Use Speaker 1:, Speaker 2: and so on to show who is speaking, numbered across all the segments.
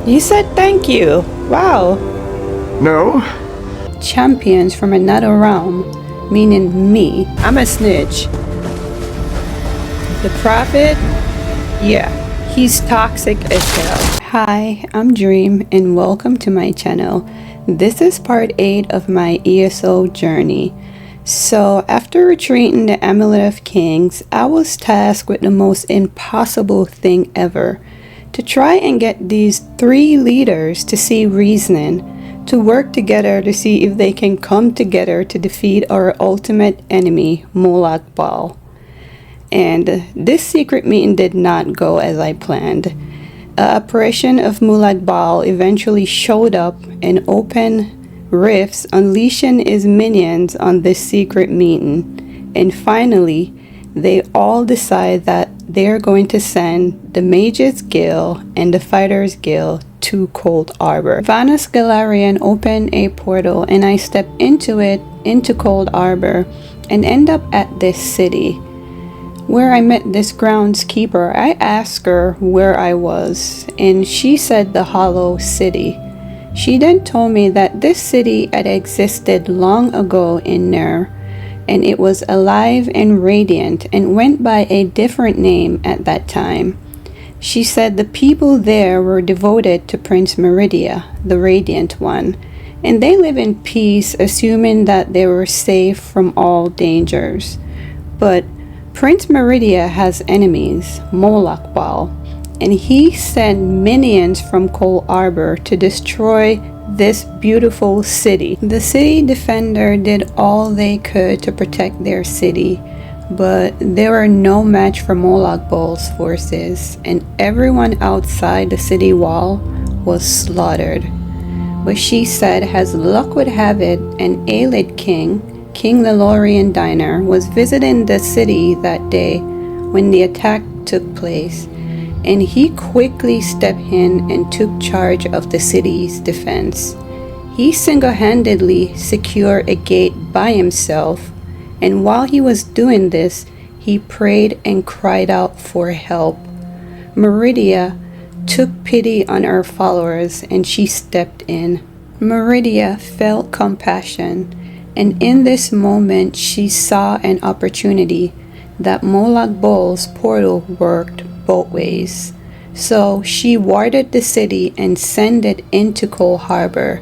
Speaker 1: You said thank you. Wow.
Speaker 2: No.
Speaker 1: Champions from another realm, meaning me. I'm a snitch. The prophet? Yeah, he's toxic as hell. Hi, I'm Dream and welcome to my channel. This is part 8 of my ESO journey. So after retreating the Amulet of Kings, I was tasked with the most impossible thing ever. To try and get these 3 leaders to see reasoning, to work together to see if they can come together to defeat our ultimate enemy, Molag Bal. And this secret meeting did not go as I planned. An apparition of Molag Bal eventually showed up and opened rifts, unleashing his minions on this secret meeting. And finally, they all decide that they're going to send the Mages Guild and the Fighters Guild to Cold Harbor. Vanus Galarian opened a portal and I stepped into it, into Cold Harbor, and end up at this city where I met this groundskeeper. I asked her where I was and she said the Hollow City. She then told me that this city had existed long ago in there, and it was alive and radiant and went by a different name at that time. She said the people there were devoted to Prince Meridia, the Radiant One, and they live in peace, assuming that they were safe from all dangers. But Prince Meridia has enemies, Molag Bal, and he sent minions from Cold Harbor to destroy this beautiful city. The city defender did all they could to protect their city, but they were no match for Molag Bal's forces, and everyone outside the city wall was slaughtered. But she said, as luck would have it, an Aelid king, King Lelorian Diner, was visiting the city that day when the attack took place, and he quickly stepped in and took charge of the city's defense. He single-handedly secured a gate by himself, and while he was doing this, he prayed and cried out for help. Meridia took pity on her followers and she stepped in. Meridia felt compassion, and in this moment she saw an opportunity that Molag Bal's portal worked both ways. So she warded the city and sent it into Cold Harbor.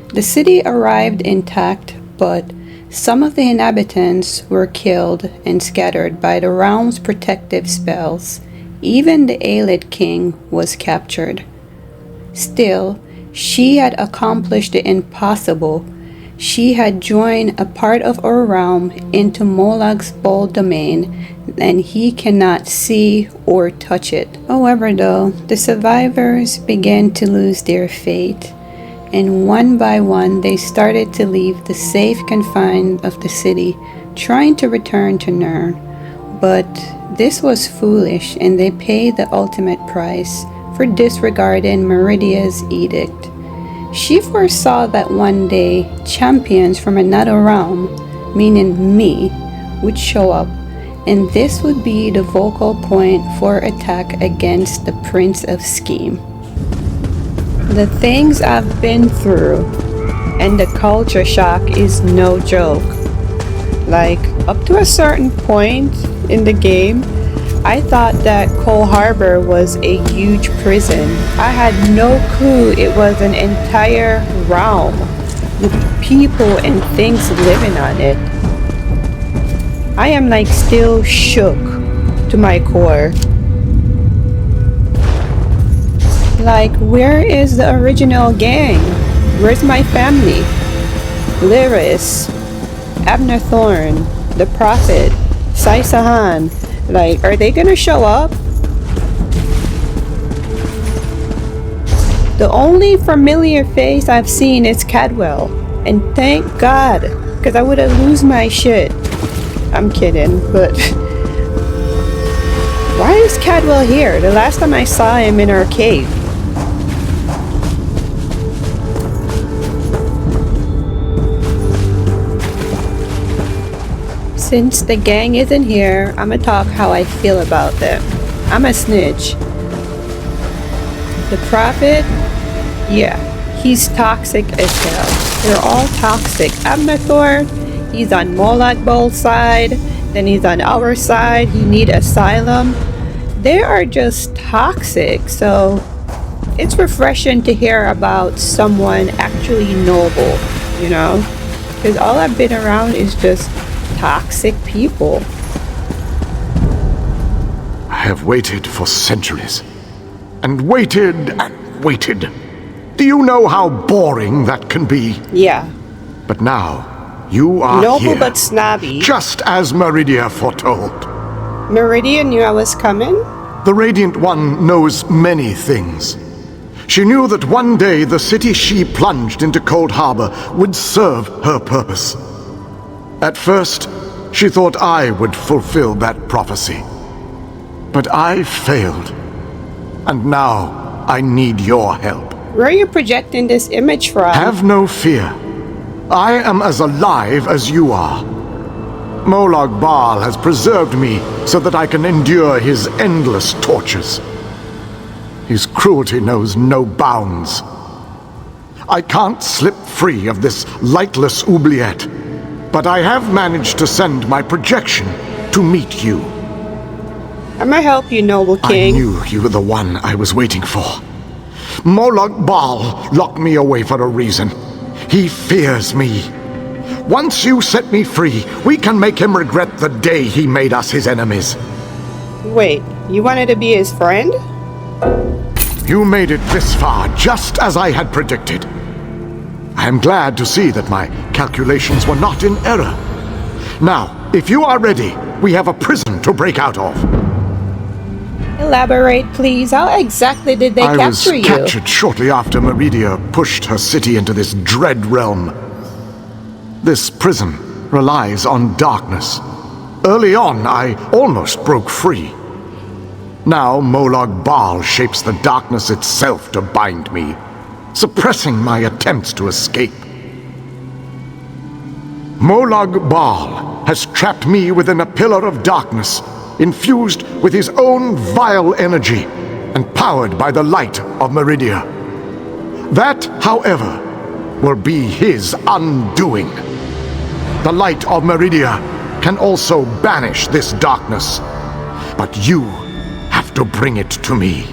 Speaker 1: The city arrived intact, but some of the inhabitants were killed and scattered by the realm's protective spells. Even the Aelid king was captured. Still, she had accomplished the impossible. She had joined a part of our realm into Molag Bal's domain, and he cannot see or touch it. However though, the survivors began to lose their faith, and one by one they started to leave the safe confines of the city, trying to return to Nirn. But this was foolish, and they paid the ultimate price for disregarding Meridia's edict. She foresaw that one day champions from another realm, meaning me, would show up, and this would be the focal point for attack against the Prince of Scheme. The things I've been through and the culture shock is no joke. Like, up to a certain point in the game, I thought that Cold Harbor was a huge prison. I had no clue it was an entire realm with people and things living on it. I am like still shook to my core. Like, where is the original gang? Where's my family? Lyris, Abner Thorn, the Prophet, Sai Sahan. Like, are they gonna show up? The only familiar face I've seen is Cadwell, and thank God, because I would have lose my shit. I'm kidding, but why is Cadwell here? The last time I saw him in our cave. Since the gang isn't here, I'ma talk how I feel about them. I'm a snitch. The Prophet, Yeah, he's toxic as hell. They're all toxic. Abnathor, he's on Molag Bol's side, then he's on our side. He need asylum. They are just toxic. So it's refreshing to hear about someone actually noble, you know? Because all I've been around is just toxic people.
Speaker 2: I have waited for centuries. And waited and waited. Do you know how boring that can be?
Speaker 1: Yeah.
Speaker 2: But now, you are
Speaker 1: Noble
Speaker 2: here.
Speaker 1: but snobby.
Speaker 2: Just as Meridia foretold.
Speaker 1: Meridia knew I was coming?
Speaker 2: The Radiant One knows many things. She knew that one day the city she plunged into Cold Harbor would serve her purpose. At first, she thought I would fulfill that prophecy. But I failed. And now I need your help.
Speaker 1: Where are you projecting this image from?
Speaker 2: Have no fear. I am as alive as you are. Molag Bal has preserved me so that I can endure his endless tortures. His cruelty knows no bounds. I can't slip free of this lightless oubliette, but I have managed to send my projection to meet you.
Speaker 1: I'm gonna help you, noble king.
Speaker 2: I knew you were the one I was waiting for. Molag Bal locked me away for a reason. He fears me. Once you set me free, we can make him regret the day he made us his enemies.
Speaker 1: Wait, you wanted to be his friend?
Speaker 2: You made it this far, just as I had predicted. I am glad to see that my calculations were not in error. Now, if you are ready, we have a prison to break out of.
Speaker 1: Elaborate, please. How exactly did they capture you?
Speaker 2: I was captured shortly after Meridia pushed her city into this dread realm. This prison relies on darkness. Early on, I almost broke free. Now Molag Bal shapes the darkness itself to bind me, suppressing my attempts to escape. Molag Bal has trapped me within a pillar of darkness, infused with his own vile energy and powered by the light of Meridia. That, however, will be his undoing. The light of Meridia can also banish this darkness, but you have to bring it to me.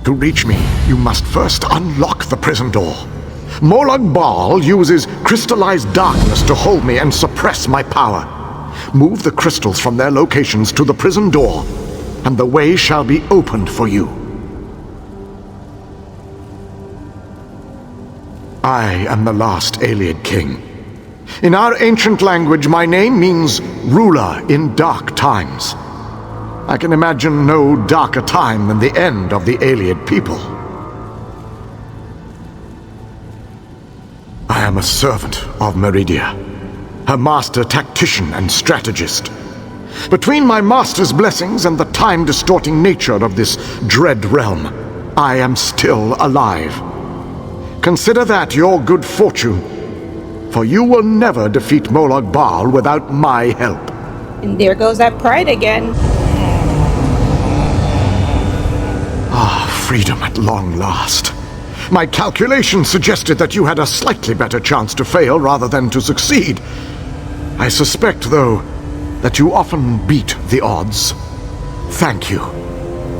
Speaker 2: To reach me, you must first unlock the prison door. Molag Bal uses crystallized darkness to hold me and suppress my power. Move the crystals from their locations to the prison door, and the way shall be opened for you. I am the last Ayleid king. In our ancient language, my name means ruler in dark times. I can imagine no darker time than the end of the Ayleid people. I am a servant of Meridia, her master tactician and strategist. Between my master's blessings and the time-distorting nature of this dread realm, I am still alive. Consider that your good fortune, for you will never defeat Molag Bal without my help.
Speaker 1: And there goes that pride again.
Speaker 2: Ah, freedom at long last. My calculations suggested that you had a slightly better chance to fail rather than to succeed. I suspect, though, that you often beat the odds. Thank you.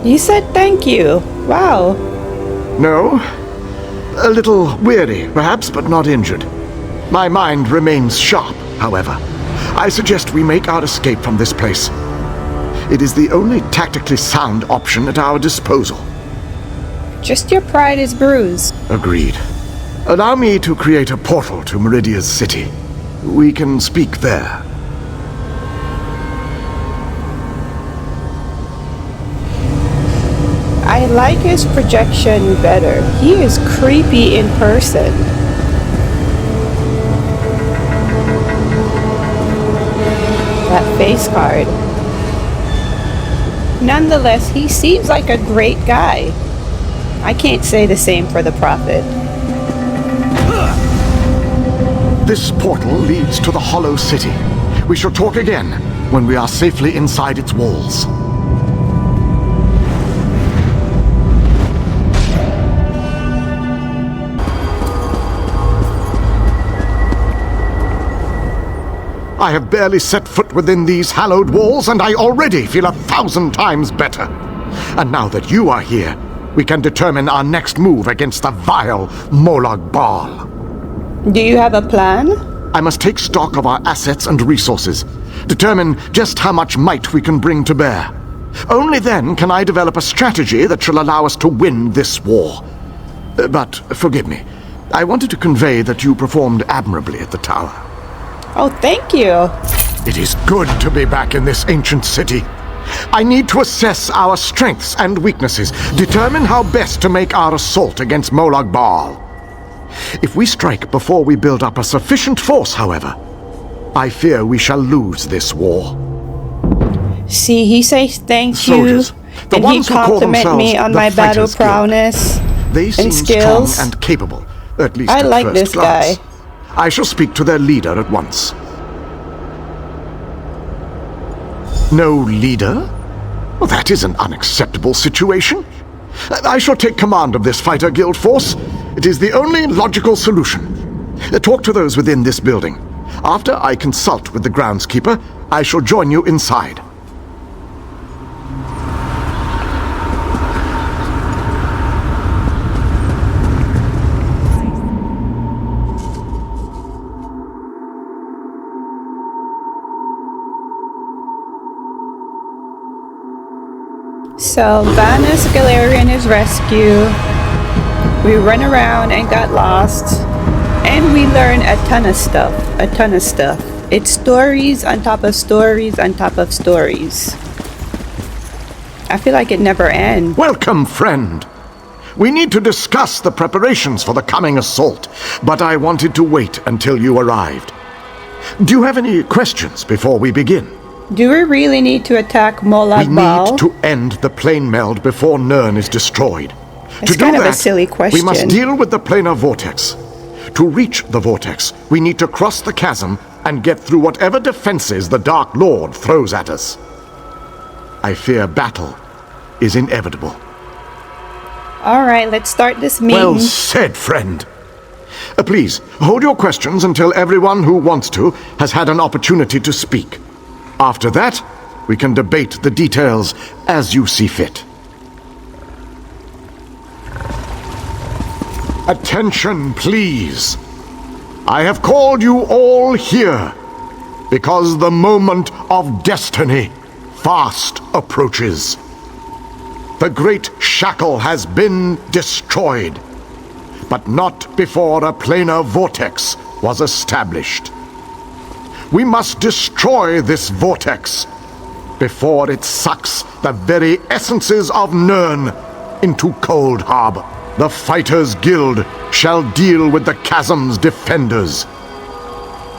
Speaker 1: You said thank you. Wow.
Speaker 2: No? A little weary, perhaps, but not injured. My mind remains sharp, however. I suggest we make our escape from this place. It is the only tactically sound option at our disposal.
Speaker 1: Just your pride is bruised.
Speaker 2: Agreed. Allow me to create a portal to Meridia's city. We can speak there.
Speaker 1: I like his projection better. He is creepy in person. That face card. Nonetheless, he seems like a great guy. I can't say the same for the Prophet.
Speaker 2: This portal leads to the Hollow City. We shall talk again when we are safely inside its walls. I have barely set foot within these hallowed walls, and I already feel 1,000 times better. And now that you are here, we can determine our next move against the vile Molag Bal.
Speaker 1: Do you have a plan?
Speaker 2: I must take stock of our assets and resources, determine just how much might we can bring to bear. Only then can I develop a strategy that shall allow us to win this war. But forgive me, I wanted to convey that you performed admirably at the tower.
Speaker 1: Oh, thank you.
Speaker 2: It is good to be back in this ancient city. I need to assess our strengths and weaknesses, determine how best to make our assault against Molag Bal. If we strike before we build up a sufficient force, however, I fear we shall lose this war.
Speaker 1: See, he says thank
Speaker 2: Soldiers,
Speaker 1: you,
Speaker 2: the
Speaker 1: and he
Speaker 2: ones who call
Speaker 1: compliment me
Speaker 2: themselves
Speaker 1: on
Speaker 2: the
Speaker 1: my battle
Speaker 2: Fighters Guild.
Speaker 1: prowess
Speaker 2: They seem
Speaker 1: and skills.
Speaker 2: strong and capable, at least
Speaker 1: I
Speaker 2: at
Speaker 1: like
Speaker 2: first
Speaker 1: this
Speaker 2: glance.
Speaker 1: guy.
Speaker 2: I shall speak to their leader at once. No leader? Well, that is an unacceptable situation. I shall take command of this fighter guild force. It is the only logical solution. Talk to those within this building. After I consult with the groundskeeper, I shall join you inside.
Speaker 1: So, Vanus Galarian is rescued. We run around and got lost. And we learn a ton of stuff. It's stories on top of stories on top of stories. I feel like it never ends.
Speaker 2: Welcome, friend. We need to discuss the preparations for the coming assault, but I wanted to wait until you arrived. Do you have any questions before we begin?
Speaker 1: Do we really need to attack Molag
Speaker 2: We
Speaker 1: Bal?
Speaker 2: need to end the plane meld before Nirn is destroyed.
Speaker 1: It's
Speaker 2: To do
Speaker 1: kind of a
Speaker 2: that,
Speaker 1: silly question.
Speaker 2: we must deal with the planar vortex. To reach the vortex, we need to cross the chasm and get through whatever defenses the Dark Lord throws at us. I fear battle is inevitable.
Speaker 1: Alright, let's start this meeting.
Speaker 2: Well said, friend. Please, hold your questions until everyone who wants to has had an opportunity to speak. After that, we can debate the details as you see fit. Attention, please. I have called you all here because the moment of destiny fast approaches. The great shackle has been destroyed, but not before a planar vortex was established. We must destroy this vortex before it sucks the very essences of Nirn into Cold Harbor. The Fighters Guild shall deal with the chasm's defenders,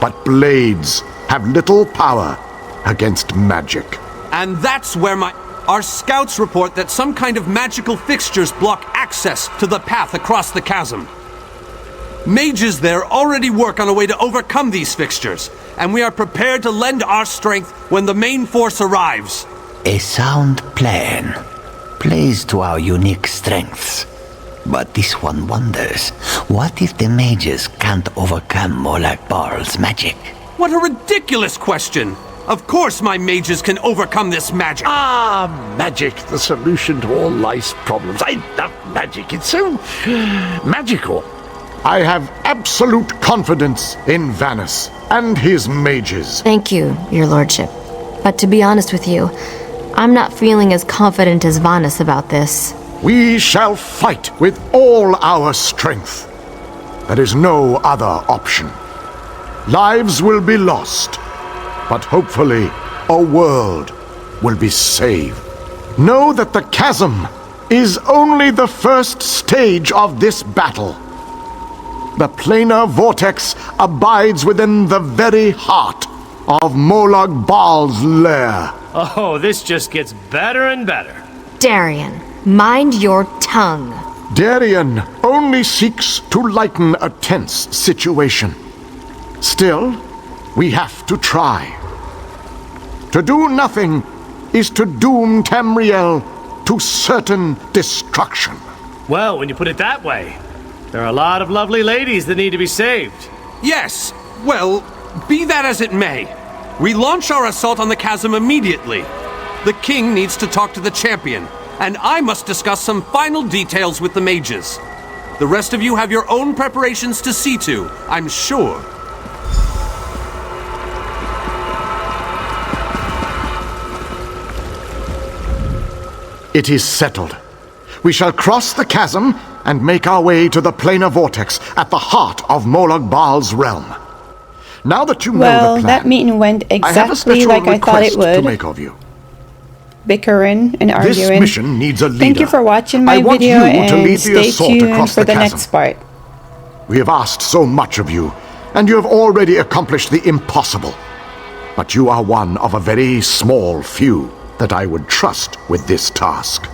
Speaker 2: but blades have little power against magic.
Speaker 3: And that's where our scouts report that some kind of magical fixtures block access to the path across the chasm. Mages there already work on a way to overcome these fixtures, and we are prepared to lend our strength when the main force arrives.
Speaker 4: A sound plan plays to our unique strengths. But this one wonders, what if the mages can't overcome Molag Bal's magic?
Speaker 3: What a ridiculous question! Of course my mages can overcome this magic!
Speaker 5: Magic, the solution to all life's problems. I love magic. It's so magical.
Speaker 2: I have absolute confidence in Vanus and his mages.
Speaker 6: Thank you, your lordship. But to be honest with you, I'm not feeling as confident as Vanus about this.
Speaker 2: We shall fight with all our strength. There is no other option. Lives will be lost, but hopefully a world will be saved. Know that the chasm is only the first stage of this battle. The planar vortex abides within the very heart of Molag Bal's lair.
Speaker 7: Oh, this just gets better and better.
Speaker 6: Darian, mind your tongue.
Speaker 2: Darian only seeks to lighten a tense situation. Still, we have to try. To do nothing is to doom Tamriel to certain destruction.
Speaker 7: Well, when you put it that way, there are a lot of lovely ladies that need to be saved.
Speaker 3: Yes, well, be that as it may, We launch our assault on the chasm immediately. The king needs to talk to the champion, and I must discuss some final details with the mages. The rest of you have your own preparations to see to, I'm sure.
Speaker 2: It is settled. We shall cross the chasm and make our way to the planar vortex at the heart of Molag Baal's realm. Now that you know
Speaker 1: Well,
Speaker 2: the plan,
Speaker 1: that meeting went
Speaker 2: I have a
Speaker 1: exactly
Speaker 2: special
Speaker 1: like I thought it
Speaker 2: request to
Speaker 1: would.
Speaker 2: make of you.
Speaker 1: Bickering and arguing.
Speaker 2: This mission needs a leader.
Speaker 1: Thank you for watching
Speaker 2: I
Speaker 1: my
Speaker 2: want
Speaker 1: video
Speaker 2: you to
Speaker 1: and
Speaker 2: lead the
Speaker 1: stay
Speaker 2: assault
Speaker 1: tuned
Speaker 2: across
Speaker 1: for the
Speaker 2: chasm.
Speaker 1: next part.
Speaker 2: We have asked so much of you, and you have already accomplished the impossible. But you are one of a very small few that I would trust with this task.